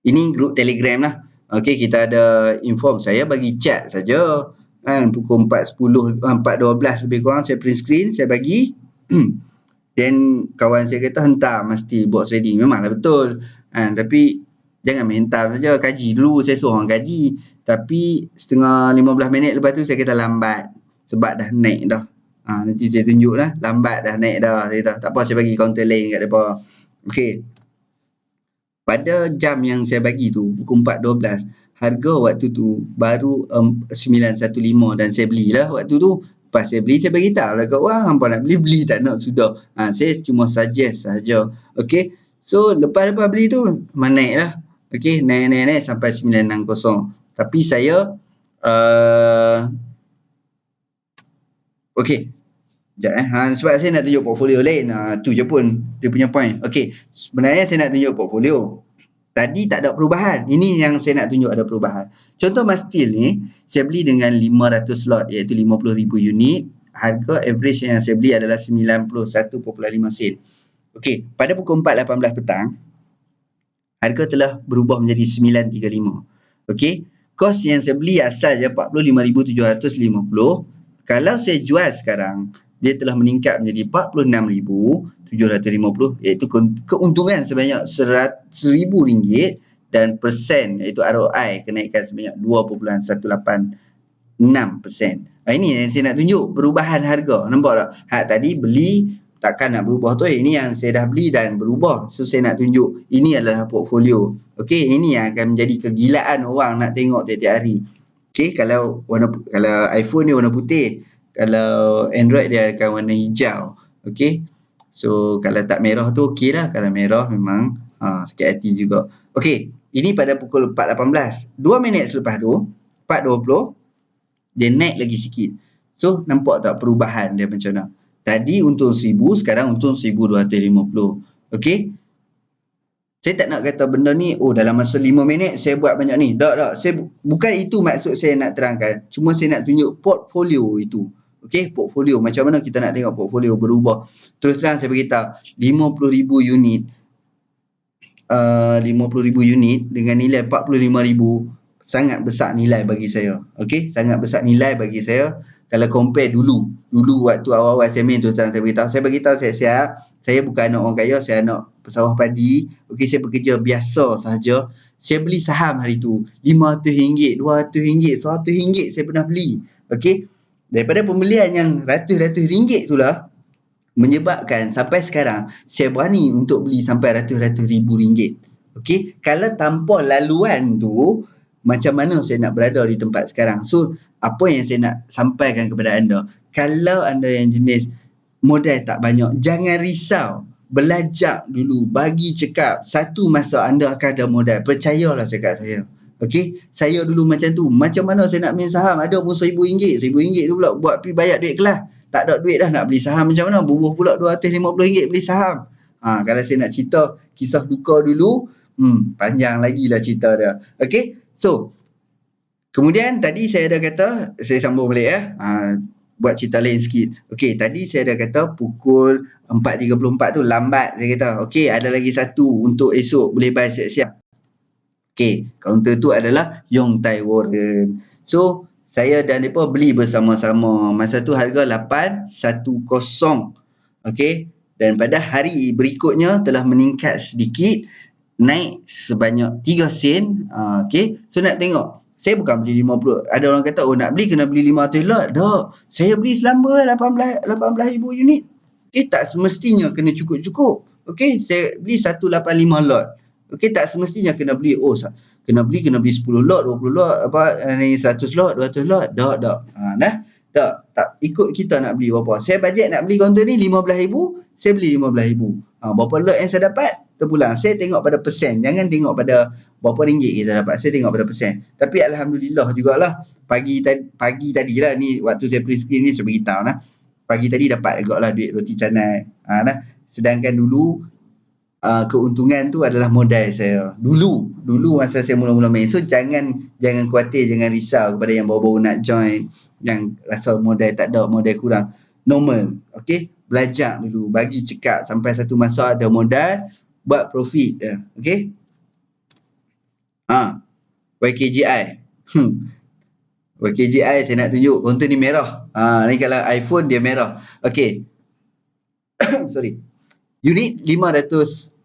ini grup Telegram lah. Okey, kita ada inform. Saya bagi chat saja. Pukul 4.10, 4.12 lebih kurang saya print screen, saya bagi. Dan kawan saya kata hentar mesti box ready. Memanglah betul. Tapi jangan mental saja. Kaji dulu. Saya suruh orang kaji. Tapi setengah 15 minit lepas tu saya kata lambat. Sebab dah naik dah. Nanti saya tunjuk lah. Lambat dah naik dah. Saya kata tak apa, saya bagi counter lain kat mereka. Okey. Pada jam yang saya bagi tu, pukul 4.12, harga waktu tu baru 915 dan saya belilah waktu tu. Lepas saya beli, saya beritahu lah kat orang, hampa nak beli, tak nak sudah. Saya cuma suggest saja. Okey. So, lepas beli tu, naik lah. Okey, naik sampai 960. Tapi saya, okey. Sekejap sebab saya nak tunjuk portfolio lain. Tu je pun dia punya point. Okey, sebenarnya saya nak tunjuk portfolio. Tadi tak ada perubahan. Ini yang saya nak tunjuk ada perubahan. Contoh Mas Steel ni, saya beli dengan 500 slot iaitu 50,000 unit. Harga average yang saya beli adalah 91.5 sen. Okey, pada pukul 4.18 petang, harga telah berubah menjadi 935. Okey, kos yang saya beli asal je 45,750. Kalau saya jual sekarang, dia telah meningkat menjadi 46,750, iaitu keuntungan sebanyak RM1,000 dan persen iaitu ROI kenaikan sebanyak 2.186%. Ini yang saya nak tunjuk perubahan harga. Nampak tak? Tadi beli takkan nak berubah tu. Ini yang saya dah beli dan berubah. So saya nak tunjuk ini adalah portfolio. Okey, ini yang akan menjadi kegilaan orang nak tengok tiap-tiap hari. Okey, kalau iPhone ni warna putih, kalau Android dia akan warna hijau. Okey. So kalau tak merah tu okey lah. Kalau merah memang sakit hati juga. Okey, ini pada pukul 4.18. 2 minit selepas tu, 4.20, dia naik lagi sikit. So nampak tak perubahan dia macam mana? Tadi untung 1,000, sekarang untung 1,250. Okey. Saya tak nak kata benda ni, dalam masa 5 minit saya buat banyak ni. Tak. Bukan itu maksud saya nak terangkan. Cuma saya nak tunjuk portfolio itu. Okey, portfolio. Macam mana kita nak tengok portfolio berubah. Terus terang saya beritahu, 50,000 unit 50,000 unit dengan nilai 45,000 sangat besar nilai bagi saya. Okey, sangat besar nilai bagi saya kalau compare dulu. Dulu waktu awal-awal saya main tu saya beritahu. Saya beritahu siap-siap, saya bukan anak orang kaya, saya anak pesawah padi. Okey, saya bekerja biasa sahaja. Saya beli saham hari tu RM500, RM200, RM100 saya pernah beli. Okey. Daripada pembelian yang ratus-ratus ringgit itulah menyebabkan sampai sekarang saya berani untuk beli sampai ratus-ratus ribu ringgit. Okey, kalau tanpa laluan tu macam mana saya nak berada di tempat sekarang? So, apa yang saya nak sampaikan kepada anda, kalau anda yang jenis modal tak banyak, jangan risau. Belajar dulu, bagi cekap. Satu masa anda akan ada modal. Percayalah cakap saya. Okey, saya dulu macam tu. Macam mana saya nak main saham? Ada pun RM1,000. RM1,000 tu pula buat pergi bayar duit kelas. Tak ada duit dah nak beli saham macam mana? Bubuh pula RM250 beli saham. Kalau saya nak cerita kisah duka dulu, panjang lagi lah cerita dia. Okey, so kemudian tadi saya dah kata, saya sambung balik buat cerita lain sikit. Okey, tadi saya dah kata pukul 4.34 tu lambat saya kata. Okey, ada lagi satu untuk esok boleh buy siap-siap. Okey, kaunter tu adalah Yong Tai Warren. So, saya dan mereka beli bersama-sama. Masa tu harga 810. Okey, dan pada hari berikutnya telah meningkat sedikit, naik sebanyak 3 sen. Okey, so nak tengok. Saya bukan beli 50. Ada orang kata, oh nak beli kena beli 500 lot. Tak. Saya beli selama 18,000 unit. Okey, tak semestinya kena cukup-cukup. Okey, saya beli 185 lot. Okey, tak semestinya kena beli. Oh, kena beli 10 lot, 20 lot, 100 lot, 200 lot. Tak. Tak ikut kita nak beli berapa. Saya bajet nak beli kaunter ni 15,000, saya beli 15,000. Berapa lot yang saya dapat? Terpulang. Saya tengok pada persen. Jangan tengok pada berapa ringgit kita dapat. Saya tengok pada persen. Tapi alhamdulillah jugalah pagi tadi lah ni waktu saya print screen ni saya beritahu lah. Pagi tadi dapat agak lah duit roti canai. Sedangkan dulu keuntungan tu adalah modal saya. Dulu masa saya mula-mula main. So jangan khawatir, jangan risau kepada yang baru-baru nak join, yang rasa modal tak ada, modal kurang. Normal. Okey, belajar dulu, bagi cekap sampai satu masa ada modal, buat profit dia. Okey? YKGI. YKGI saya nak tunjuk kaunter ni merah. Ni kalau iPhone dia merah. Okey. Sorry. Unit 50,000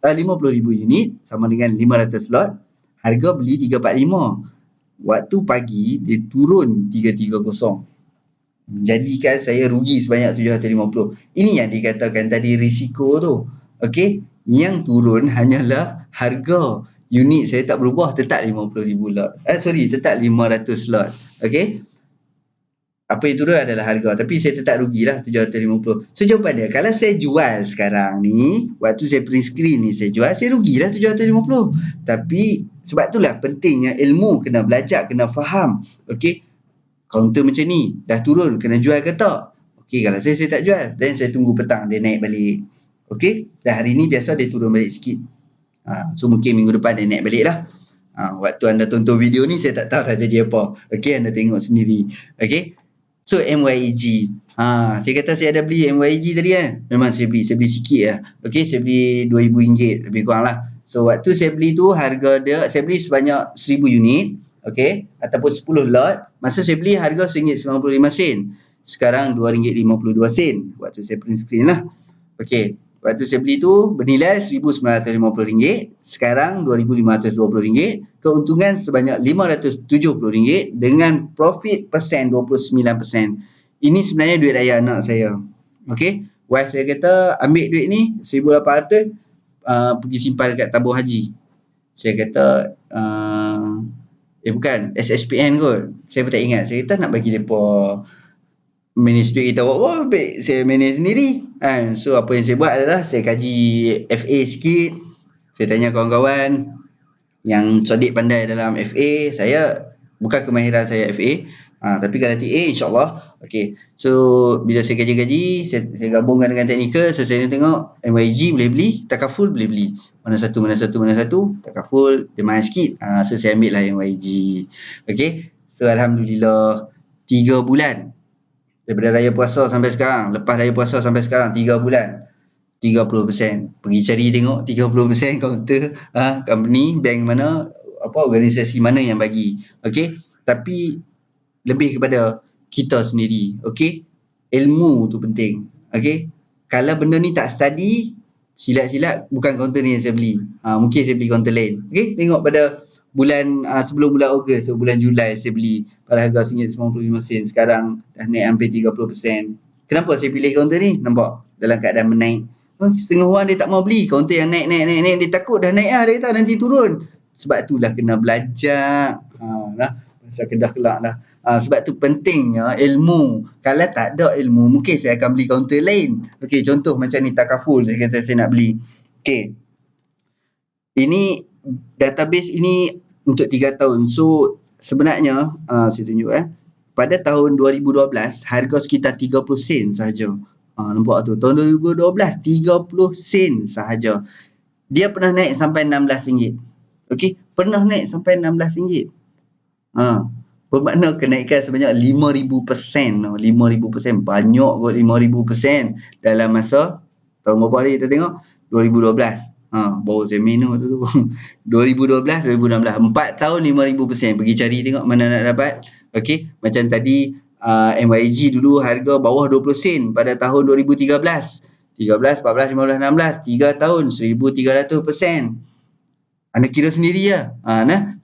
unit sama dengan 500 lot. Harga beli 345. Waktu pagi dia turun 330. Menjadikan saya rugi sebanyak 750. Ini yang dikatakan tadi risiko tu. Okey, yang turun hanyalah harga. Unit saya tak berubah, tetap 50,000 lot. Tetap 500 lot. Okey. Apa yang turun adalah harga. Tapi saya tetap rugilah 750. So jawapan dia, kalau saya jual sekarang ni, waktu saya print screen ni saya jual, saya rugilah 750. Tapi sebab itulah pentingnya ilmu, kena belajar, kena faham. Okey, kaunter macam ni, dah turun, kena jual ke tak? Okey, kalau saya tak jual. Dan saya tunggu petang dia naik balik. Okey, dan hari ni biasa dia turun balik sikit. So mungkin minggu depan dia naik balik lah. Waktu anda tonton video ni saya tak tahu dah jadi apa. Okey, anda tengok sendiri. Okey. So MYEG. Saya kata saya ada beli MYEG tadi kan. Memang saya beli sikit lah. Okey, saya beli RM2,000 lebih kurang lah. So waktu saya beli tu harga dia, saya beli sebanyak 1,000 unit. Okey, ataupun 10 lot. Masa saya beli harga RM1.95. Sekarang RM2.52 waktu saya print screen lah. Okey, waktu saya beli tu bernilai RM1,950. Sekarang RM2,520. Keuntungan sebanyak RM570 dengan profit persen 29%. Ini sebenarnya duit raya anak saya. Okey, wife saya kata ambil duit ni RM1,800 pergi simpan dekat tabung haji. Saya kata bukan SSPN kot. Saya pun tak ingat. Saya kata nak bagi mereka manage duit kita. Baik saya manage sendiri. So apa yang saya buat adalah saya kaji FA sikit. Saya tanya kawan-kawan yang cerdik pandai dalam FA. Saya bukan kemahiran saya FA. Tapi kalau TA insyaAllah. Okay. So bila saya kaji-kaji, saya gabungkan dengan teknikal. So saya tengok MYG boleh beli, takaful boleh beli. Mana satu. Takaful dia mahal sikit. So saya ambil lah MYG. Okay. So Alhamdulillah 3 bulan Daripada raya puasa sampai sekarang, lepas raya puasa sampai sekarang 3 bulan, 30%. Pergi cari tengok 30% counter company, bank mana, organisasi mana yang bagi. Okey. Tapi lebih kepada kita sendiri. Okey. Ilmu tu penting. Okey. Kalau benda ni tak study, silat-silat bukan counter ni yang saya beli. Mungkin saya beli counter lain. Okey. Tengok pada bulan sebelum bulan Ogos, bulan Julai saya beli pada harga RM1.95. Sekarang dah naik hampir 30%. Kenapa saya pilih counter ni? Nampak dalam keadaan menaik. Setengah orang dia tak mau beli counter yang naik. Dia takut dah naik dia kata nanti turun. Sebab itulah kena belajar. Pasal Kedah kelak lah. Sebab tu pentingnya ilmu. Kalau tak ada ilmu, mungkin saya akan beli counter lain. Okey, contoh macam ni Takaful saya kata saya nak beli. Okey. Ini database ini untuk 3 tahun. So sebenarnya saya tunjuk pada tahun 2012 harga sekitar 30 sen sahaja. Nampak tu. Tahun 2012 30 sen sahaja. Dia pernah naik sampai RM16. Okey, pernah naik sampai RM16. Bermakna kenaikan sebanyak 5,000%. 5,000%. Banyak kot 5,000% dalam masa tahun berapa hari kita tengok? 2012. Baru saya minum tu. 2012, 2016. 4 tahun 5,000%. Pergi cari tengok mana nak dapat. Okey, macam tadi MYG dulu harga bawah 20 sen pada tahun 2013. 13, 14, 15, 16. 3 tahun 1,300%. Anda kira sendiri lah.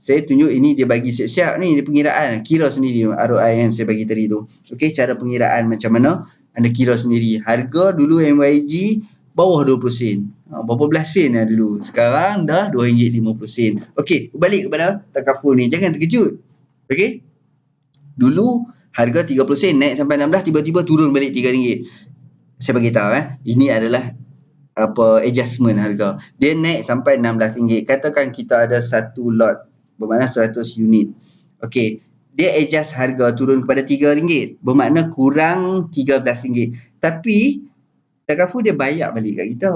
Saya tunjuk ini dia bagi siap-siap ni, dia pengiraan. Kira sendiri ROI yang saya bagi tadi tu. Okey, cara pengiraan macam mana? Anda kira sendiri. Harga dulu MYG bawah 20 sen. Berapa belas sen lah dulu. Sekarang dah RM2.50. Okey, balik kepada Takaful ni. Jangan terkejut. Okey. Dulu harga 30 sen naik sampai 16, tiba-tiba turun balik RM3. Saya bagi tahu ini adalah adjustment harga. Dia naik sampai RM16. Katakan kita ada satu lot, bermakna 100 unit. Okey, dia adjust harga turun kepada RM3, bermakna kurang RM13. Tapi Takaful dia bayar balik kat kita.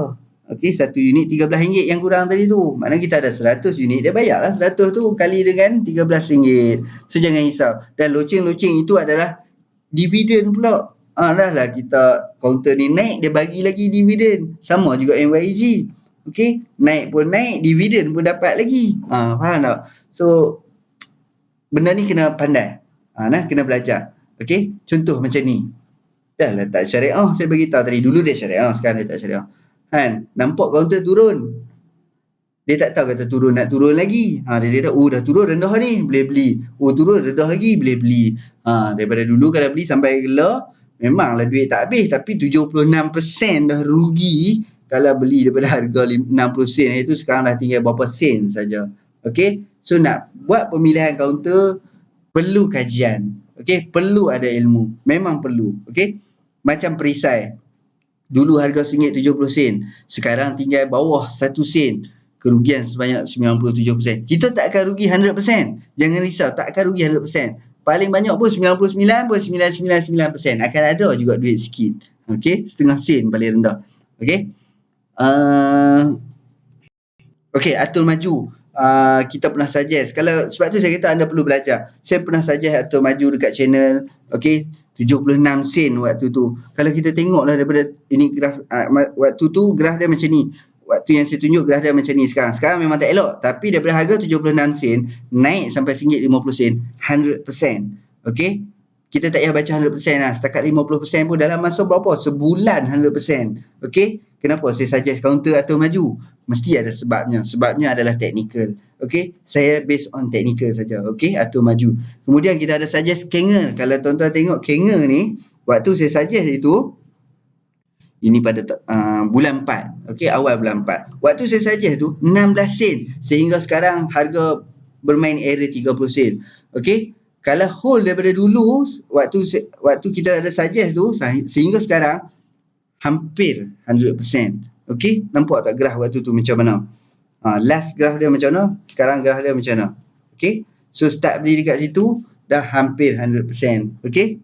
Okey, satu unit RM13 yang kurang tadi tu. Maknanya kita ada 100 unit, dia bayarlah 100 tu kali dengan RM13. So jangan risau. Dan loceng-loceng itu adalah dividen pula. Dah lah kita counter ni naik, dia bagi lagi dividen. Sama juga MYG. Okey, naik pun naik, dividen pun dapat lagi. Faham tak? So benda ni kena pandai. Kena belajar. Okey, contoh macam ni. Dah lah tak syariah, saya bagi tahu tadi. Dulu dia syariah, sekarang dia tak syariah. Nampak counter turun. Dia tak tahu kata turun, nak turun lagi. Dia tahu, dah turun rendah ni, boleh beli. Turun rendah lagi, boleh beli. Daripada dulu kalau beli sampai gila, memanglah duit tak habis. Tapi 76% dah rugi kalau beli daripada harga 60 sen. Itu sekarang dah tinggal berapa sen saja. Okey, so nak buat pemilihan kaunter perlu kajian. Okey, perlu ada ilmu. Memang perlu. Okey, macam perisai. Dulu harga RM1.70. Sekarang tinggal bawah 1 sen. Kerugian sebanyak 97%. Kita tak akan rugi 100%. Jangan risau, tak akan rugi 100%. Paling banyak pun 99.999%. Akan ada juga duit sikit. Okey, setengah sen paling rendah. Okey. Okey, atur maju. Kita pernah suggest. Sebab tu saya kata anda perlu belajar. Saya pernah suggest atur maju dekat channel. Okey, 76 sen waktu tu. Kalau kita tengoklah daripada ini graf, waktu tu graf dia macam ni. Waktu yang saya tunjuk graf dia macam ni sekarang. Sekarang memang tak elok. Tapi daripada harga 76 sen, naik sampai RM1.50. 100%. Okey. Kita tak payah baca 100% lah. Setakat 50% pun dalam masa berapa? Sebulan 100%. Okey. Kenapa saya suggest counter atur maju? Mesti ada sebabnya. Sebabnya adalah technical. Okey. Saya based on technical saja. Okey. Atur maju. Kemudian kita ada suggest Kanger. Kalau tuan-tuan tengok Kanger ni, waktu saya suggest itu, ini pada bulan 4. Okey, awal bulan 4. Waktu saya suggest tu 16 sen. Sehingga sekarang harga bermain area 30 sen. Okey. Kalau hold daripada dulu, waktu kita ada suggest tu, sehingga sekarang, hampir 100%. Okey. Nampak tak graf waktu tu macam mana? Last graf dia macam mana? Sekarang graf dia macam mana? Okey. So start beli dekat situ, dah hampir 100%. Okey.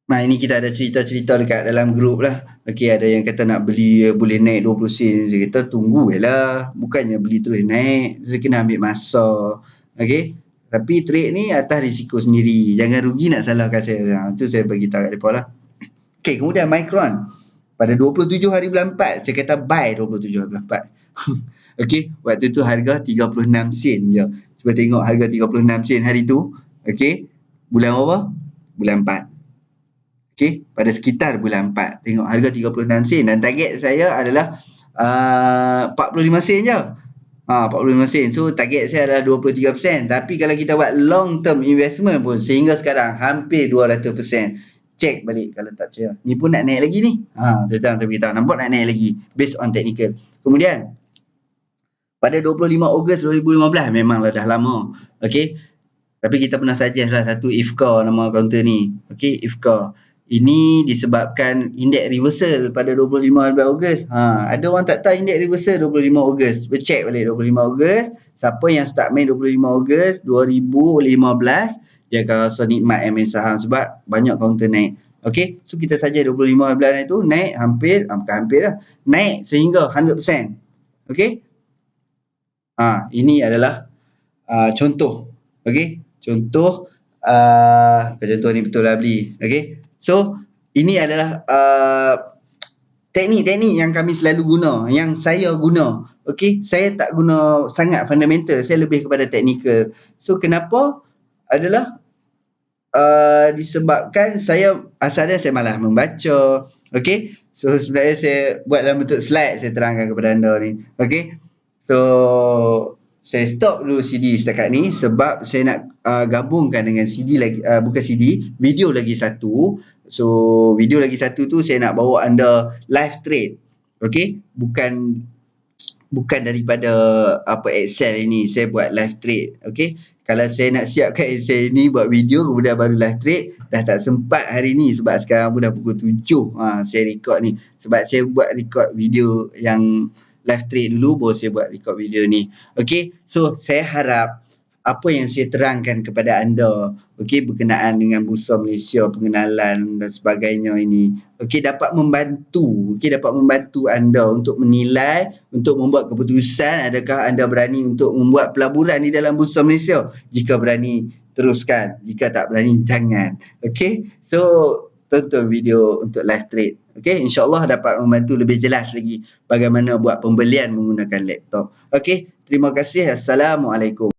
Ini kita ada cerita-cerita dekat dalam grup lah. Okey, ada yang kata nak beli boleh naik 20 sen. Kita tunggu je lah. Bukannya beli terus naik. Kita kena ambil masa. Okey. Tapi trade ni atas risiko sendiri. Jangan rugi nak salahkan saya. Itu saya bagi tahu kat mereka lah. Okey, kemudian Micron. Pada 27 hari bulan 4, saya kata buy 27 hari bulan 4. Okey, waktu tu harga 36 sen je. Cuba tengok harga 36 sen hari tu. Okey, bulan apa? Bulan 4. Okey, pada sekitar bulan 4. Tengok harga 36 sen dan target saya adalah 45 sen je. 45 sen. So target saya adalah 23%. Tapi kalau kita buat long term investment pun sehingga sekarang hampir 200%. Check balik kalau tak percaya. Ni pun nak naik lagi ni. Tuan-tuan beritahu. Nampak nak naik lagi. Based on technical. Kemudian, pada 25 Ogos 2015 memanglah dah lama. Okey. Tapi kita pernah suggest lah satu IFCA nama kaunter ni. Okey, IFCA. Ini disebabkan indeks reversal pada 25 Ogos. Ada orang tak tahu indeks reversal 25 Ogos. Check balik 25 Ogos. Siapa yang start main 25 Ogos 2015, dia akan rasa nikmat main saham sebab banyak kaunter naik. Okey, so kita saja 25 bulan itu naik bukan hampir lah. Naik sehingga 100%. Okey. Ini adalah contoh. Okey, contoh contoh ni betul lah beli. Okey. So, ini adalah teknik-teknik yang kami selalu guna, yang saya guna. Okey, saya tak guna sangat fundamental, saya lebih kepada technical. So, kenapa? Adalah disebabkan asalnya saya malas membaca. Okey. So, sebenarnya saya buat dalam bentuk slide, saya terangkan kepada anda ni. Okey. So, saya stop dulu CD setakat ni sebab saya nak gabungkan dengan CD lagi, bukan CD, video lagi satu. So, video lagi satu tu saya nak bawa anda live trade. Okey, bukan daripada Excel ini, saya buat live trade. Okey, kalau saya nak siapkan Excel ini buat video kemudian baru live trade, dah tak sempat hari ni sebab sekarang pun dah pukul 7 saya record ni. Sebab saya buat record video yang live trade dulu baru saya buat record video ni. Okey, so saya harap apa yang saya terangkan kepada anda, okey, berkenaan dengan Bursa Malaysia, pengenalan dan sebagainya ini, okey, dapat membantu anda untuk menilai, untuk membuat keputusan adakah anda berani untuk membuat pelaburan di dalam Bursa Malaysia. Jika berani, teruskan. Jika tak berani, jangan. Okey, so tonton video untuk live trade. Okey, insya-Allah dapat membantu lebih jelas lagi bagaimana buat pembelian menggunakan laptop. Okey, terima kasih. Assalamualaikum.